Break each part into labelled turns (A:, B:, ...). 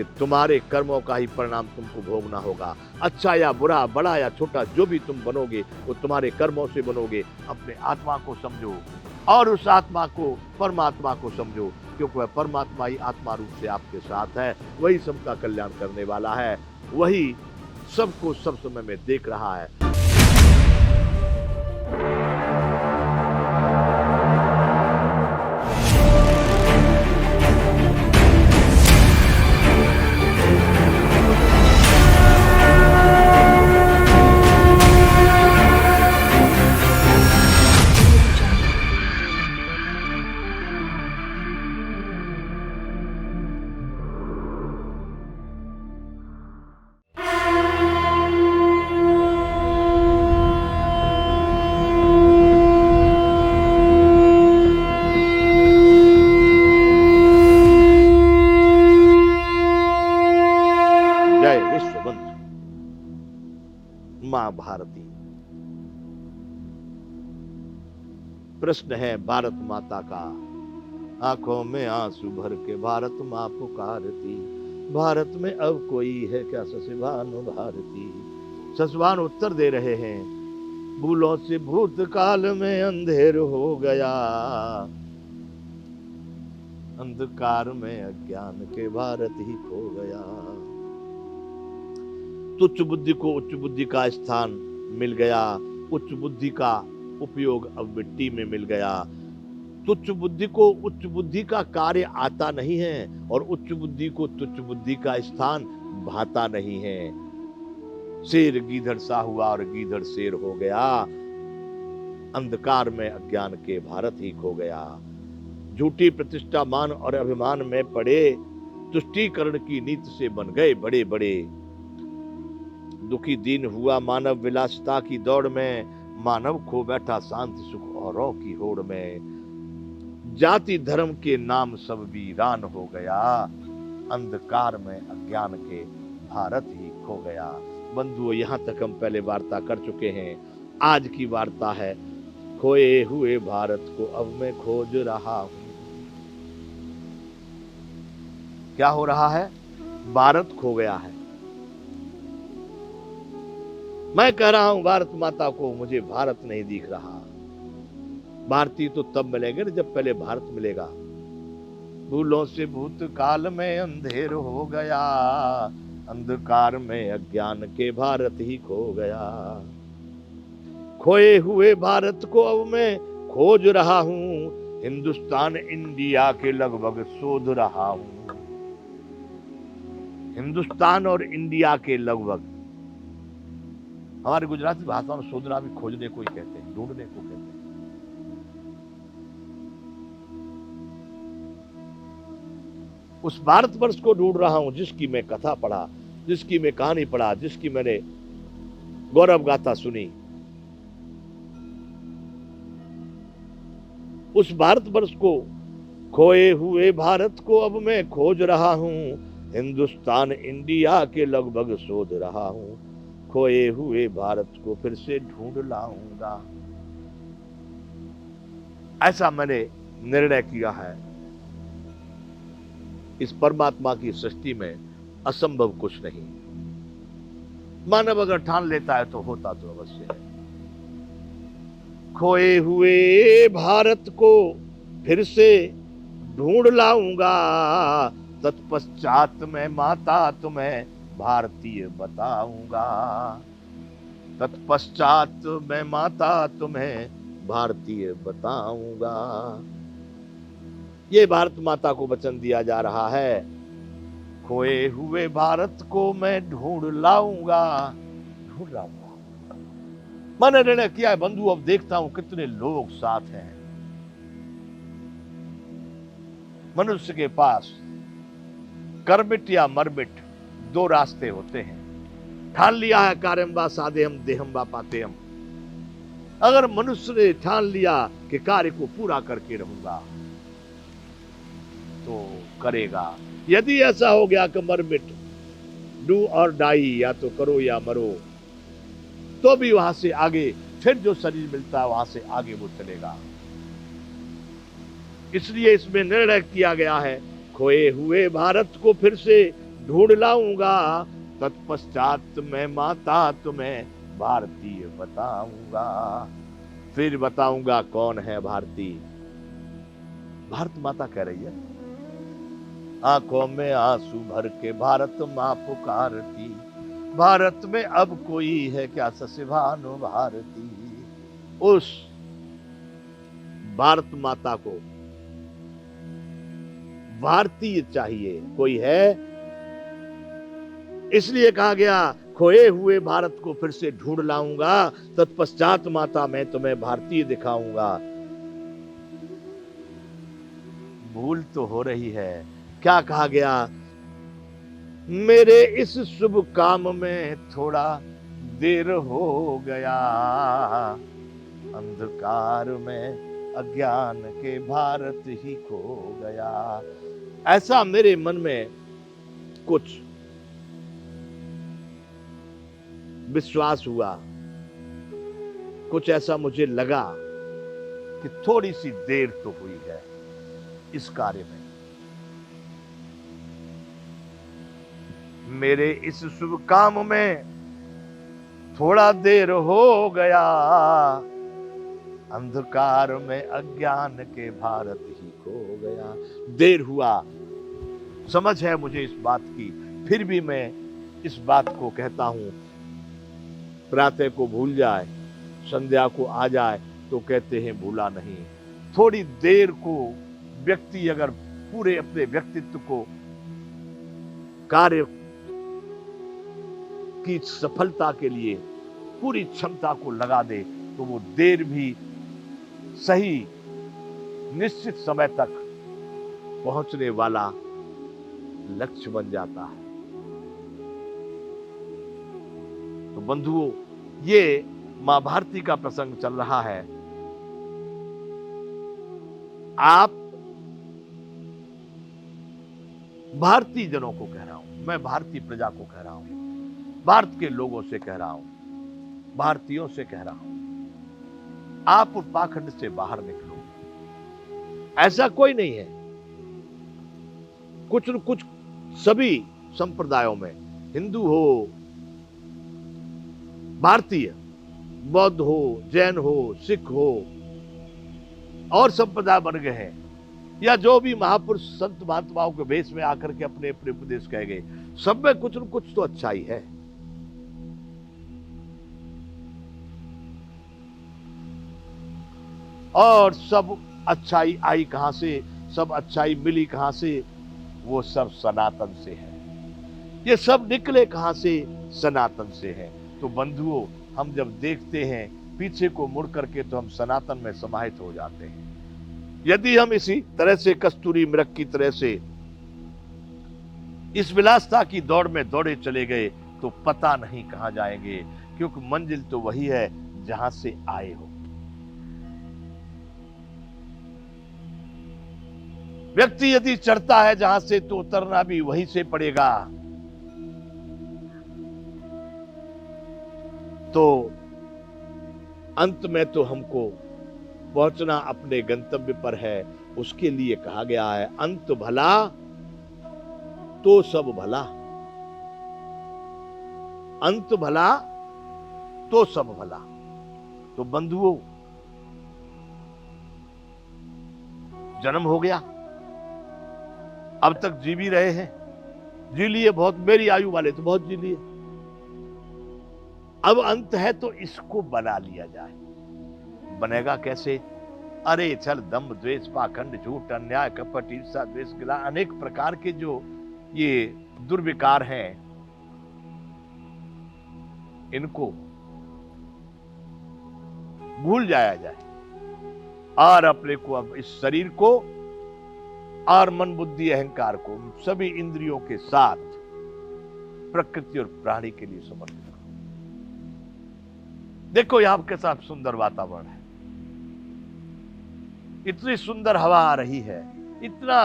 A: कि तुम्हारे कर्मों का ही परिणाम तुमको भोगना होगा। अच्छा या बुरा, बड़ा या छोटा, जो भी तुम बनोगे वो तुम्हारे कर्मों से बनोगे। अपने आत्मा को समझो और उस आत्मा को, परमात्मा को समझो, क्योंकि वह परमात्मा ही आत्मा रूप से आपके साथ है। वही सबका कल्याण करने वाला है, वही सबको सब समय में देख रहा है। जय विश्वबंधु मां भारती। प्रश्न है भारत माता का, आंखों में आंसू भर के भारत माँ पुकारती, भारत में अब कोई है क्या ससुभानु भारती। ससुभान उत्तर दे रहे हैं, भूलों से भूतकाल में अंधेर हो गया, अंधकार में अज्ञान के भारत ही खो गया। तुच्छ बुद्धि को उच्च बुद्धि का स्थान मिल गया, उच्च बुद्धि का उपयोग अब मिट्टी में मिल गया। तुच्छ बुद्धि को उच्च बुद्धि का कार्य आता नहीं है और उच्च बुद्धि को तुच्छ बुद्धि का स्थान भाता नहीं है। शेर गीदड़ सा हुआ और गीदड़ शेर हो गया, अंधकार में अज्ञान के भारत ही खो गया। झूठी प्रतिष्ठा, मान और अभिमान में पड़े, तुष्टीकरण की नीति से बन गए बड़े बड़े। दुखी दीन हुआ मानव विलासिता की दौड़ में, मानव खो बैठा शांति सुख औरों की होड़ में। जाति धर्म के नाम सब वीरान हो गया, अंधकार में अज्ञान के भारत ही खो गया। बंधुओं, यहाँ तक हम पहले वार्ता कर चुके हैं। आज की वार्ता है, खोए हुए भारत को अब मैं खोज रहा हूं। क्या हो रहा है? भारत खो गया है। मैं कह रहा हूं भारत माता को, मुझे भारत नहीं दिख रहा। भारतीय तो तब मिलेंगे ना जब पहले भारत मिलेगा। भूलों से भूतकाल में अंधेर हो गया, अंधकार में अज्ञान के भारत ही खो गया। खोए हुए भारत को अब मैं खोज रहा हूं, हिंदुस्तान इंडिया के लगभग शोध रहा हूं। हिंदुस्तान और इंडिया के लगभग, हमारे गुजराती भाषा में शोधना भी खोजने को ही कहते हैं, ढूंढने को कहते हैं। उस भारतवर्ष को ढूंढ रहा हूं जिसकी मैं कथा पढ़ा, जिसकी मैं कहानी पढ़ा, जिसकी मैंने गौरव गाथा सुनी। उस भारतवर्ष को, खोए हुए भारत को अब मैं खोज रहा हूं, हिंदुस्तान इंडिया के लगभग शोध रहा हूं। खोए हुए भारत को फिर से ढूंढ लाऊंगा। ऐसा मैंने निर्णय किया है। इस परमात्मा की सृष्टि में असंभव कुछ नहीं। मानव अगर ठान लेता है तो होता तो अवश्य है। खोए हुए भारत को फिर से ढूंढ लाऊंगा, तत्पश्चात मैं माता तुम्हें भारतीय बताऊंगा। तत्पश्चात मैं माता तुम्हें भारतीय बताऊंगा। ये भारत माता को वचन दिया जा रहा है, खोए हुए भारत को मैं ढूंढ लाऊंगा। ढूंढ लाऊंगा, मैंने निर्णय किया है बंधु। अब देखता हूं कितने लोग साथ हैं। मनुष्य के पास कर्मिट या मरमिट दो रास्ते होते हैं। ठान लिया है कार्यम वा साधेयम देहम वा पातेयम। अगर मनुष्य ने ठान लिया कि कार्य को पूरा करके रहूंगा तो करेगा। यदि ऐसा हो गया कि मरमिट, डू और डाई, या तो करो या मरो, तो भी वहां से आगे फिर जो शरीर मिलता है वहां से आगे वो चलेगा। इसलिए इसमें निर्णय किया गया है, खोए हुए भारत को फिर से ढूंढ लाऊंगा, तत्पश्चात मैं माता तुम्हें भारतीय बताऊंगा। फिर बताऊंगा कौन है भारती। भारत माता कह रही है, आंखों में आंसू भर के भारत माँ पुकारती, भारत में अब कोई है क्या ससिभानु भारती। उस भारत माता को भारतीय चाहिए, कोई है। इसलिए कहा गया, खोए हुए भारत को फिर से ढूंढ लाऊंगा, तत्पश्चात माता मैं तुम्हें भारतीय दिखाऊंगा। भूल तो हो रही है। क्या कहा गया, मेरे इस शुभ काम में थोड़ा देर हो गया, अंधकार में अज्ञान के भारत ही खो गया। ऐसा मेरे मन में कुछ विश्वास हुआ, कुछ ऐसा मुझे लगा कि थोड़ी सी देर तो हुई है इस कार्य में। मेरे इस शुभ काम में थोड़ा देर हो गया, अंधकार में अज्ञान के भारत ही खो गया। देर हुआ, समझ है मुझे इस बात की, फिर भी मैं इस बात को कहता हूं। प्रातः को भूल जाए, संध्या को आ जाए तो कहते हैं भूला नहीं। थोड़ी देर को व्यक्ति अगर पूरे अपने व्यक्तित्व को, कार्य की सफलता के लिए पूरी क्षमता को लगा दे, तो वो देर भी सही निश्चित समय तक पहुंचने वाला लक्ष्य बन जाता है। तो बंधुओं, ये मां भारती का प्रसंग चल रहा है। आप भारतीय जनों को कह रहा हूं, मैं भारतीय प्रजा को कह रहा हूं, भारत के लोगों से कह रहा हूं, भारतीयों से कह रहा हूं, आप उस पाखंड से बाहर निकलो। ऐसा कोई नहीं है। कुछ न कुछ सभी संप्रदायों में, हिंदू हो, भारतीय, बौद्ध हो, जैन हो, सिख हो, और संप्रदाय बन गए हैं, या जो भी महापुरुष संत महात्माओं के भेष में आकर के अपने अपने उपदेश कह गए, सब में कुछ न कुछ तो अच्छाई है। और सब अच्छाई आई कहां से, सब अच्छाई मिली कहां से? वो सब सनातन से है। ये सब निकले कहां से? सनातन से है। तो बंधुओं, हम जब देखते हैं पीछे को मुड़ करके तो हम सनातन में समाहित हो जाते हैं। यदि हम इसी तरह से कस्तूरी मृग की तरह से इस विलासता की दौड़ में दौड़े चले गए तो पता नहीं कहां जाएंगे, क्योंकि मंजिल तो वही है जहां से आए हो। व्यक्ति यदि चढ़ता है जहां से तो उतरना भी वहीं से पड़ेगा। तो अंत में तो हमको पहुंचना अपने गंतव्य पर है। उसके लिए कहा गया है, अंत भला तो सब भला, अंत भला तो सब भला। तो बंधुओं, जन्म हो गया, अब तक जी भी रहे हैं, जी लिए बहुत, मेरी आयु वाले तो बहुत जी लिए। अब अंत है तो इसको बना लिया जाए। बनेगा कैसे? अरे छल, दंभ, द्वेष, पाखंड, झूठ, अन्याय, कपट, ईर्ष्या, द्वेष, गिला, अनेक प्रकार के जो ये दुर्विकार हैं, इनको भूल जाया जाए और अपने को, अब इस शरीर को और मन, बुद्धि, अहंकार को सभी इंद्रियों के साथ प्रकृति और प्राणी के लिए समर्पित करो। देखो यहां के साथ सुंदर वातावरण है, इतनी सुंदर हवा आ रही है, इतना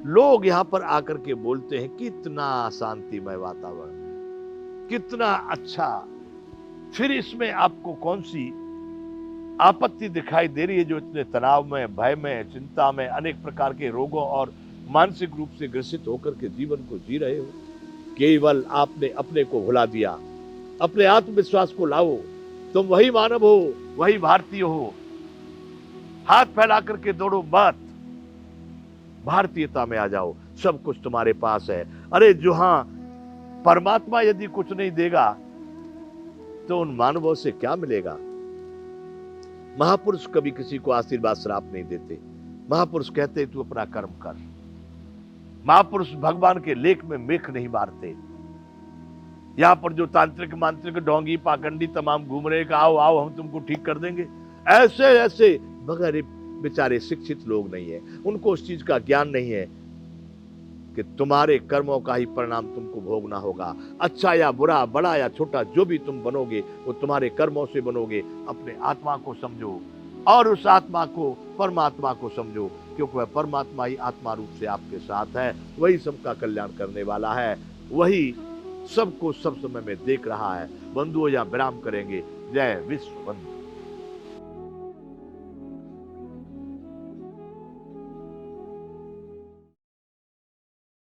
A: लोग यहां पर आकर के बोलते हैं, कितना शांतिमय वातावरण, कितना अच्छा। फिर इसमें आपको कौन सी आपत्ति दिखाई दे रही है जो इतने तनाव में, भय में, चिंता में, अनेक प्रकार के रोगों और मानसिक रूप से ग्रसित होकर के जीवन को जी रहे हो? केवल आपने अपने को भुला दिया। अपने आत्मविश्वास को लाओ। तुम वही मानव हो, वही भारतीय हो। हाथ फैला करके दौड़ो मत, भारतीयता में आ जाओ। सब कुछ तुम्हारे पास है। अरे जो हाँ, परमात्मा यदि कुछ नहीं देगा तो उन मानवों से क्या मिलेगा। महापुरुष कभी किसी को आशीर्वाद श्राप नहीं देते। महापुरुष कहते तू अपना कर्म कर। महापुरुष भगवान के लेख में मेख नहीं मारते। यहां पर जो तांत्रिक मांत्रिक ढोंगी पाखंडी तमाम घूम रहे का आओ आओ हम तुमको ठीक कर देंगे, ऐसे ऐसे मगर बेचारे शिक्षित लोग नहीं है, उनको उस चीज का ज्ञान नहीं है कि तुम्हारे कर्मों का ही परिणाम तुमको भोगना होगा। अच्छा या बुरा, बड़ा या छोटा, जो भी तुम बनोगे वो तुम्हारे कर्मों से बनोगे। अपने आत्मा को समझो और उस आत्मा को, परमात्मा को समझो, क्योंकि वह परमात्मा ही आत्मा रूप से आपके साथ है। वही सबका कल्याण करने वाला है, वही सबको सब समय में देख रहा है। बंधुओं या विराम करेंगे। जय विश्व बंधु।